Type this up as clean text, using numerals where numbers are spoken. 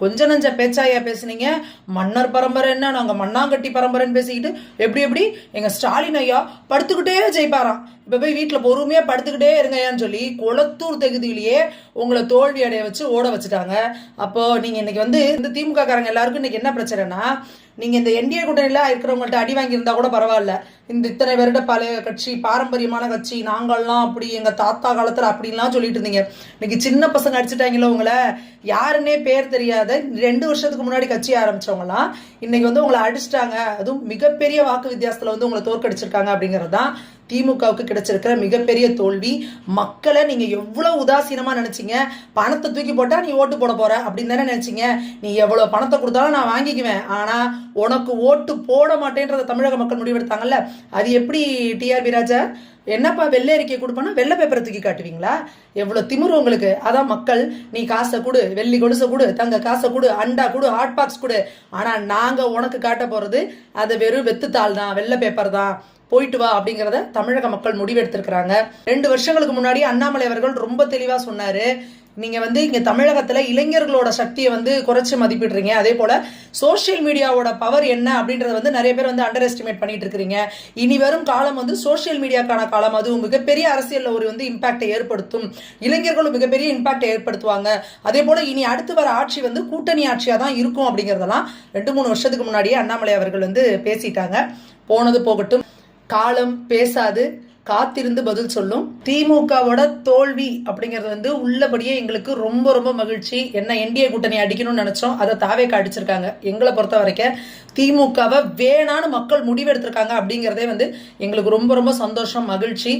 கொஞ்ச நஞ்ச பேச்சாயா பேசுனீங்க. மன்னர் பரம்பரை என்ன, நாங்க மண்ணாங்கட்டி பரம்பரைன்னு பேசிக்கிட்டு எப்படி எங்க ஸ்டாலின் ஐயா படுத்துக்கிட்டே ஜெயிப்பாராம். இப்ப போய் வீட்டுல பொறுமையா படுத்துக்கிட்டே இருங்கயான்னு சொல்லி கொளத்தூர் தொகுதியிலேயே உங்களை தோல்வி அடைய வச்சு ஓட வச்சுட்டாங்க. அப்போ நீங்க இன்னைக்கு வந்து இந்த திமுக காரங்க எல்லாருக்கும் இன்னைக்கு என்ன பிரச்சனைனா, நீங்க இந்த என்டிஏ கூட்டணியில இருக்கிறவங்கள்ட்ட அடி வாங்கியிருந்தா கூட பரவாயில்ல, இந்த இத்தனை வருட பழைய கட்சி, பாரம்பரியமான கட்சி, நாங்கள்லாம் அப்படி எங்க தாத்தா காலத்துல அப்படின்லாம் சொல்லிட்டு இருந்தீங்க. இன்னைக்கு சின்ன பசங்க அடிச்சுட்டாங்களோ உங்களை, யாருன்னே பேர் தெரியாத 2 வருஷத்துக்கு முன்னாடி கட்சி ஆரம்பிச்சவங்கலாம் இன்னைக்கு வந்து உங்களை அடிச்சிட்டாங்க. அதுவும் மிகப்பெரிய வாக்கு வித்தியாசத்துல வந்து உங்களை தோற்கடிச்சிருக்காங்க. அப்படிங்கிறது தான் திமுகவுக்கு கிடைச்சிருக்கிற மிகப்பெரிய தோல்வி. மக்களை நீங்க எவ்வளவு உதாசீனமா நினைச்சீங்க. பணத்தை தூக்கி போட்டா நீ ஓட்டு போட போற அப்படின்னு தானே நினைச்சீங்க. நீ எவ்வளவு பணத்தை கொடுத்தாலும் நான் வாங்கிக்குவேன், ஆனா உனக்கு ஓட்டு போட மாட்டேன்றத தமிழக மக்கள் முடிவெடுத்தாங்கல்ல. அது எப்படி டிஆர்பி ராஜா, என்னப்பா வெள்ளை அறிக்கை கொடுப்போன்னா வெள்ளை பேப்பரை தூக்கி காட்டுவீங்களா? எவ்வளவு திமிரு உங்களுக்கு. அதான் மக்கள், நீ காசை கொடு, வெள்ளி கொலுசை கொடு, தங்க காசை கொடு, அண்டா கொடு, ஹாட் பாக்ஸ் கொடு, ஆனா நாங்க உனக்கு காட்ட போறது அது வெறும் வெத்துத்தாள் தான், வெள்ளை பேப்பர் தான், போயிட்டு வா அப்படிங்கிறத தமிழக மக்கள் முடிவெடுத்திருக்கிறாங்க. 2 வருஷங்களுக்கு முன்னாடி அண்ணாமலை அவர்கள் ரொம்ப தெளிவா சொன்னாரு, நீங்க வந்து இங்க தமிழகத்துல இளைஞர்களோட சக்தியை வந்து குறைச்சு மதிப்பிடுறீங்க, அதே போல சோசியல் மீடியாவோட பவர் என்ன அப்படின்றத வந்து நிறைய பேர் வந்து அண்டர் எஸ்டிமேட் பண்ணிட்டு இருக்கிறீங்க. இனி வரும் காலம் வந்து சோசியல் மீடியாக்கான காலம். அது மிகப்பெரிய அரசியல்ல ஒரு வந்து இம்பாக்டை ஏற்படுத்தும், இளைஞர்களும் மிகப்பெரிய இம்பாக்டை ஏற்படுத்துவாங்க. அதே போல இனி அடுத்து வர ஆட்சி வந்து கூட்டணி ஆட்சியா தான் இருக்கும் அப்படிங்கறதெல்லாம் 2-3 வருஷத்துக்கு முன்னாடியே அண்ணாமலை அவர்கள் வந்து பேசிட்டாங்க. போனது போகட்டும், காலம் பேசாது, காத்திருந்து பதில் சொல்லும். திமுகவோட தோல்வி அப்படிங்கிறது வந்து உள்ளபடியே எங்களுக்கு ரொம்ப ரொம்ப மகிழ்ச்சி. என்ன என்டிஏ கூட்டணி அடிக்கணும்னு நினைச்சோம், அதை தாவேக்கா அடிச்சிருக்காங்க. எங்களை பொறுத்த வரைக்கும் திமுகவை வேணான்னு மக்கள் முடிவெடுத்திருக்காங்க அப்படிங்கிறதே வந்து எங்களுக்கு ரொம்ப ரொம்ப சந்தோஷம், மகிழ்ச்சி.